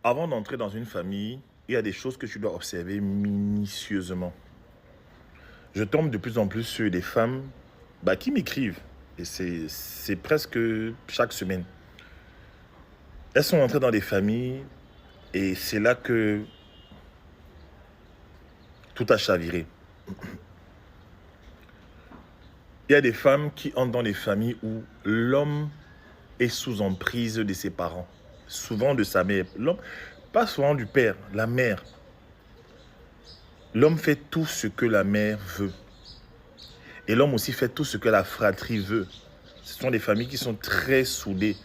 Avant d'entrer dans une famille, il y a des choses que tu dois observer minutieusement. Je tombe de plus en plus sur des femmes qui m'écrivent. Et c'est presque chaque semaine. Elles sont entrées dans des familles et c'est là que tout a chaviré. Il y a des femmes qui entrent dans des familles où l'homme est sous emprise de ses parents. Souvent de sa mère. L'homme, pas souvent du père, la mère. L'homme fait tout ce que la mère veut. Et l'homme aussi fait tout ce que la fratrie veut. Ce sont des familles qui sont très soudées.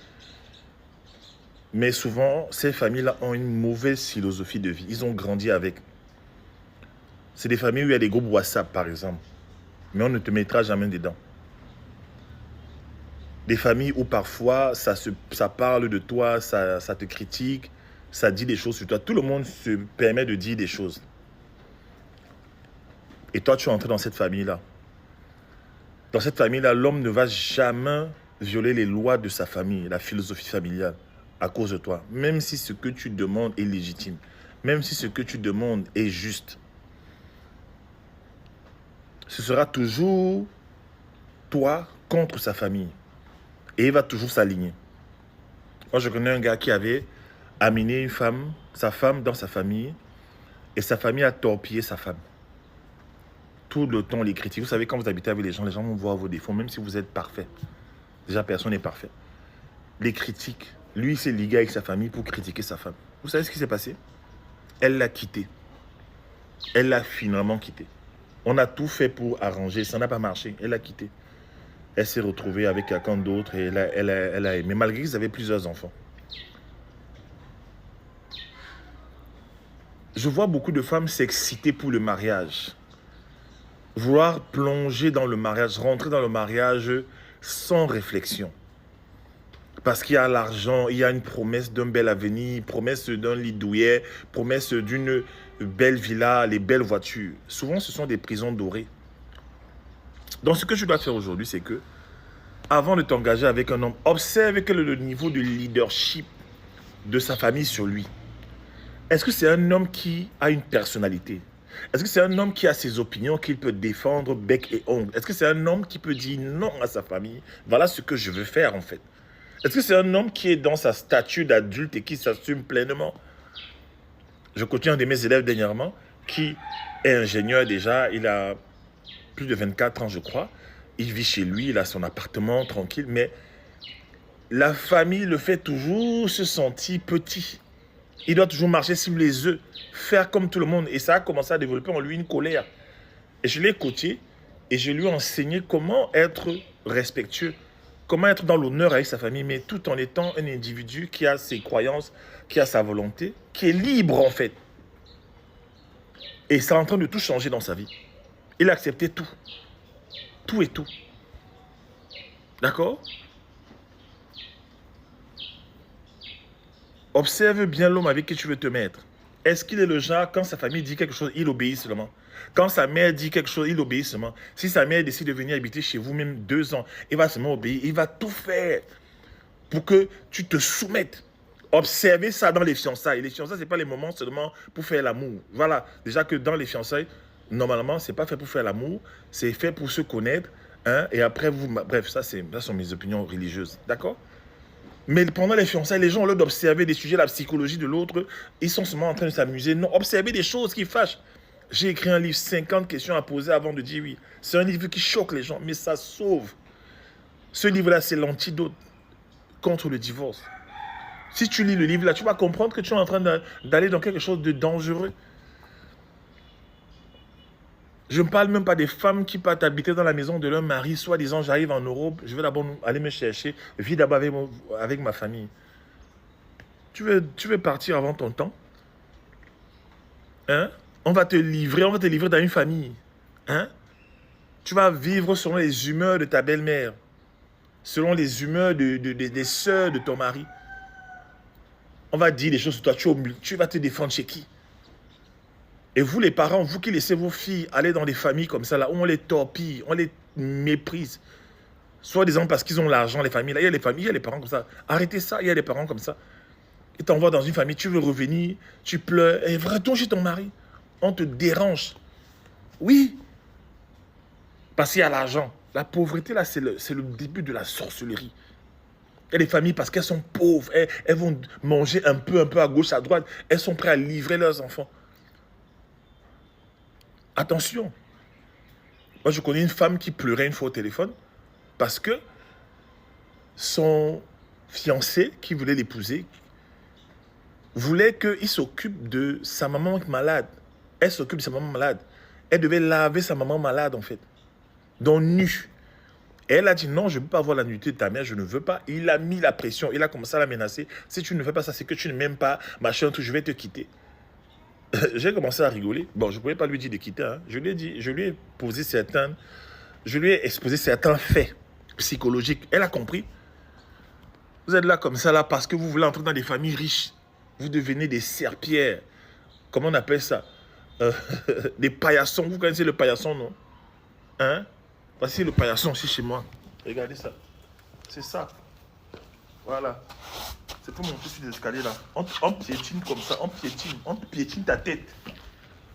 Mais souvent, ces familles-là ont une mauvaise philosophie de vie. Ils ont grandi avec. C'est des familles où il y a des groupes WhatsApp, par exemple. Mais on ne te mettra jamais dedans. Des familles où parfois, ça parle de toi, ça te critique, ça dit des choses sur toi. Tout le monde se permet de dire des choses. Et toi, tu es entré dans cette famille-là. Dans cette famille-là, l'homme ne va jamais violer les lois de sa famille, la philosophie familiale, à cause de toi. Même si ce que tu demandes est légitime. Même si ce que tu demandes est juste. Ce sera toujours toi contre sa famille. Et il va toujours s'aligner. Moi, je connais un gars qui avait amené sa femme dans sa famille. Et sa famille a torpillé sa femme. Tout le temps, les critiques. Vous savez, quand vous habitez avec les gens vont voir vos défauts, même si vous êtes parfait. Déjà, personne n'est parfait. Les critiques. Lui, il s'est ligué avec sa famille pour critiquer sa femme. Vous savez ce qui s'est passé? Elle l'a quitté. Elle l'a finalement quitté. On a tout fait pour arranger. Ça n'a pas marché. Elle l'a quitté. Elle s'est retrouvée avec quelqu'un d'autre et elle a aimé. Malgré qu'ils avaient plusieurs enfants. Je vois beaucoup de femmes s'exciter pour le mariage. Vouloir plonger dans le mariage, rentrer dans le mariage sans réflexion. Parce qu'il y a l'argent, il y a une promesse d'un bel avenir, promesse d'un lit douillet, promesse d'une belle villa, les belles voitures. Souvent, ce sont des prisons dorées. Donc, ce que je dois faire aujourd'hui, c'est que, avant de t'engager avec un homme, observe quel est le niveau de leadership de sa famille sur lui. Est-ce que c'est un homme qui a une personnalité? Est-ce que c'est un homme qui a ses opinions qu'il peut défendre bec et ongle? Est-ce que c'est un homme qui peut dire non à sa famille? Voilà ce que je veux faire en fait. Est-ce que c'est un homme qui est dans sa statue d'adulte et qui s'assume pleinement? Je continue un de mes élèves dernièrement qui est ingénieur déjà, il a plus de 24 ans je crois. Il vit chez lui, il a son appartement tranquille, mais la famille le fait toujours se sentir petit. Il doit toujours marcher sur les œufs, faire comme tout le monde. Et ça a commencé à développer en lui une colère. Et je l'ai coaché et je lui ai enseigné comment être respectueux, comment être dans l'honneur avec sa famille, mais tout en étant un individu qui a ses croyances, qui a sa volonté, qui est libre en fait. Et c'est en train de tout changer dans sa vie. Il a accepté tout. Tout et tout. D'accord? Observe bien l'homme avec qui tu veux te mettre. Est-ce qu'il est le genre, quand sa famille dit quelque chose, il obéit seulement? Quand sa mère dit quelque chose, il obéit seulement? Si sa mère décide de venir habiter chez vous, même 2 ans, il va seulement obéir. Il va tout faire pour que tu te soumettes. Observez ça dans les fiançailles. Les fiançailles, ce n'est pas les moments seulement pour faire l'amour. Voilà, déjà que dans les fiançailles, normalement, ce n'est pas fait pour faire l'amour, c'est fait pour se connaître. Hein, et après, bref, ça sont mes opinions religieuses. D'accord? Mais pendant les fiançailles, les gens, au lieu d'observer des sujets, la psychologie de l'autre, ils sont seulement en train de s'amuser. Non, observer des choses qui fâchent. J'ai écrit un livre, 50 questions à poser avant de dire oui. C'est un livre qui choque les gens, mais ça sauve. Ce livre-là, c'est l'antidote contre le divorce. Si tu lis le livre-là, tu vas comprendre que tu es en train d'aller dans quelque chose de dangereux. Je ne parle même pas des femmes qui partent habiter dans la maison de leur mari, soi-disant, j'arrive en Europe, je vais d'abord aller me chercher, vis d'abord avec ma famille. Tu veux partir avant ton temps? Hein? On va te livrer dans une famille. Hein? Tu vas vivre selon les humeurs de ta belle-mère, selon les humeurs des sœurs de ton mari. On va dire des choses sur toi, tu vas te défendre chez qui? Et vous les parents, vous qui laissez vos filles aller dans des familles comme ça, là, où on les torpille, on les méprise, soit disant parce qu'ils ont l'argent, les familles, là, il y a les familles, il y a les parents comme ça. Arrêtez ça, il y a des parents comme ça. Il t'envoie dans une famille, tu veux revenir, tu pleures, et retourne chez ton mari. On te dérange. Oui, parce qu'il y a l'argent. La pauvreté, là, c'est le début de la sorcellerie. Il y a des familles, parce qu'elles sont pauvres, elles vont manger un peu à gauche, à droite. Elles sont prêtes à livrer leurs enfants. Attention. Moi, je connais une femme qui pleurait une fois au téléphone parce que son fiancé, qui voulait l'épouser, voulait qu'il s'occupe de sa maman malade. Elle s'occupe de sa maman malade. Elle devait laver sa maman malade, en fait. Donc, nue. Et elle a dit non, je ne veux pas avoir la nudité de ta mère, je ne veux pas. Il a mis la pression, il a commencé à la menacer. Si tu ne fais pas ça, c'est que tu ne m'aimes pas, machin, tout, je vais te quitter. J'ai commencé à rigoler. Bon, je ne pouvais pas lui dire de quitter. Hein. Je lui ai posé je lui ai exposé certains faits psychologiques. Elle a compris. Vous êtes là comme ça, là, parce que vous voulez entrer dans des familles riches. Vous devenez des serpillères. Comment on appelle ça? Des paillassons. Vous connaissez le paillasson, non? Hein? Voici le paillasson aussi chez moi. Regardez ça. C'est ça. Voilà. C'est pour monter sur les escaliers là. On piétine comme ça. On piétine ta tête.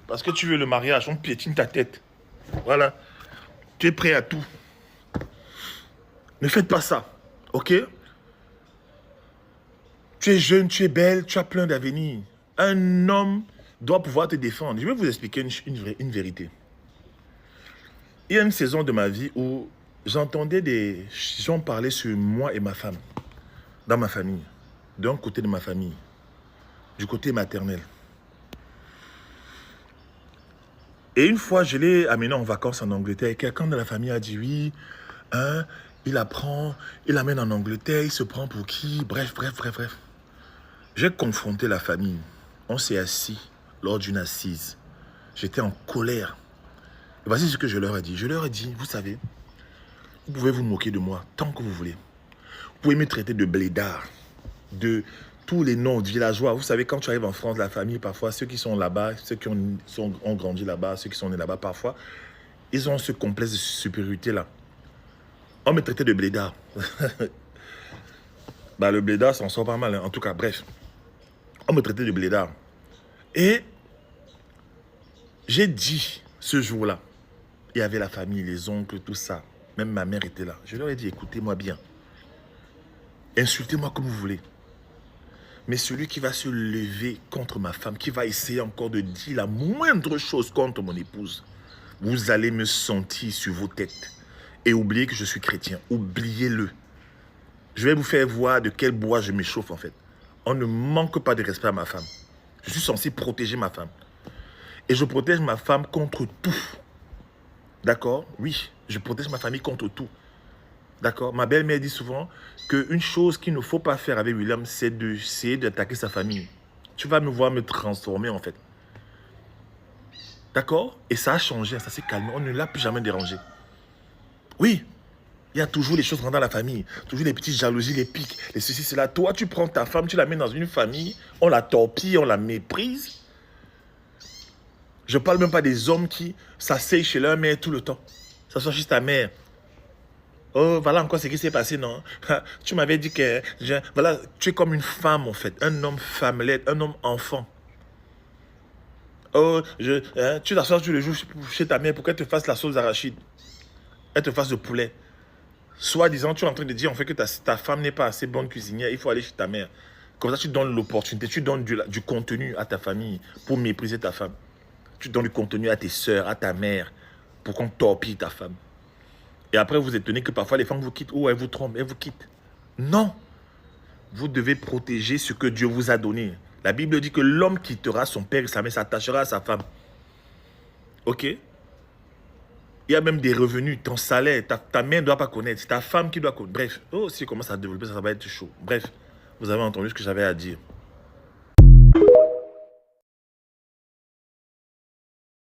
Parce que tu veux le mariage, on piétine ta tête. Voilà. Tu es prêt à tout. Ne faites pas ça. Ok? Tu es jeune, tu es belle, tu as plein d'avenir. Un homme doit pouvoir te défendre. Je vais vous expliquer une vérité. Il y a une saison de ma vie où j'entendais des gens parler sur moi et ma femme, dans ma famille, d'un côté de ma famille, du côté maternel. Et une fois, je l'ai amené en vacances en Angleterre et quelqu'un de la famille a dit oui, hein, il l'amène en Angleterre, il se prend pour qui, bref. J'ai confronté la famille. On s'est assis lors d'une assise. J'étais en colère. Et voici ce que je leur ai dit. Je leur ai dit, vous savez, vous pouvez vous moquer de moi tant que vous voulez. Vous pouvez me traiter de blédard, de tous les noms de villageois. Vous savez, quand tu arrives en France, la famille, parfois, ceux qui sont là-bas, ceux qui ont grandi là-bas, ceux qui sont nés là-bas, parfois, ils ont ce complexe de supériorité-là. On me traitait de blédard. Bah, le blédard s'en sort pas mal, hein. En tout cas, bref. On me traitait de blédard. Et j'ai dit, ce jour-là, il y avait la famille, les oncles, tout ça. Même ma mère était là. Je leur ai dit, écoutez-moi bien. Insultez-moi comme vous voulez. Mais celui qui va se lever contre ma femme, qui va essayer encore de dire la moindre chose contre mon épouse, vous allez me sentir sur vos têtes. Et oubliez que je suis chrétien. Oubliez-le. Je vais vous faire voir de quel bois je m'échauffe en fait. On ne manque pas de respect à ma femme. Je suis censé protéger ma femme. Et je protège ma femme contre tout. D'accord? Oui, je protège ma famille contre tout. D'accord? Ma belle-mère dit souvent qu'une chose qu'il ne faut pas faire avec William, c'est d'essayer d'attaquer sa famille. Tu vas me voir me transformer en fait. D'accord? Et ça a changé, ça s'est calmé. On ne l'a plus jamais dérangé. Oui, il y a toujours des choses dans la famille. Toujours les petites jalousies, les piques, les ceci, cela. Toi, tu prends ta femme, tu la mets dans une famille, on la torpille, on la méprise. Je ne parle même pas des hommes qui s'asseyent chez leur mère tout le temps. Ça soit juste ta mère. Oh, voilà encore ce qui s'est passé, non? Tu m'avais dit que... Voilà, tu es comme une femme, en fait. Un homme femmelette, un homme enfant. Oh, tu t'assois tous les jours chez ta mère pour qu'elle te fasse la sauce d'arachide. Elle te fasse le poulet. Soit disant, tu es en train de dire en fait que ta femme n'est pas assez bonne cuisinière, il faut aller chez ta mère. Comme ça, tu donnes l'opportunité, tu donnes du contenu à ta famille pour mépriser ta femme. Tu donnes du contenu à tes soeurs, à ta mère, pour qu'on torpille ta femme. Et après, vous étonnez que parfois les femmes vous quittent. Ou elles vous trompent, elles vous quittent. Non. Vous devez protéger ce que Dieu vous a donné. La Bible dit que l'homme quittera son père et sa mère, s'attachera à sa femme. Ok? Il y a même des revenus, ton salaire, ta mère ne doit pas connaître. C'est ta femme qui doit connaître. Bref, si on commence à développer ça, ça va être chaud. Bref, vous avez entendu ce que j'avais à dire.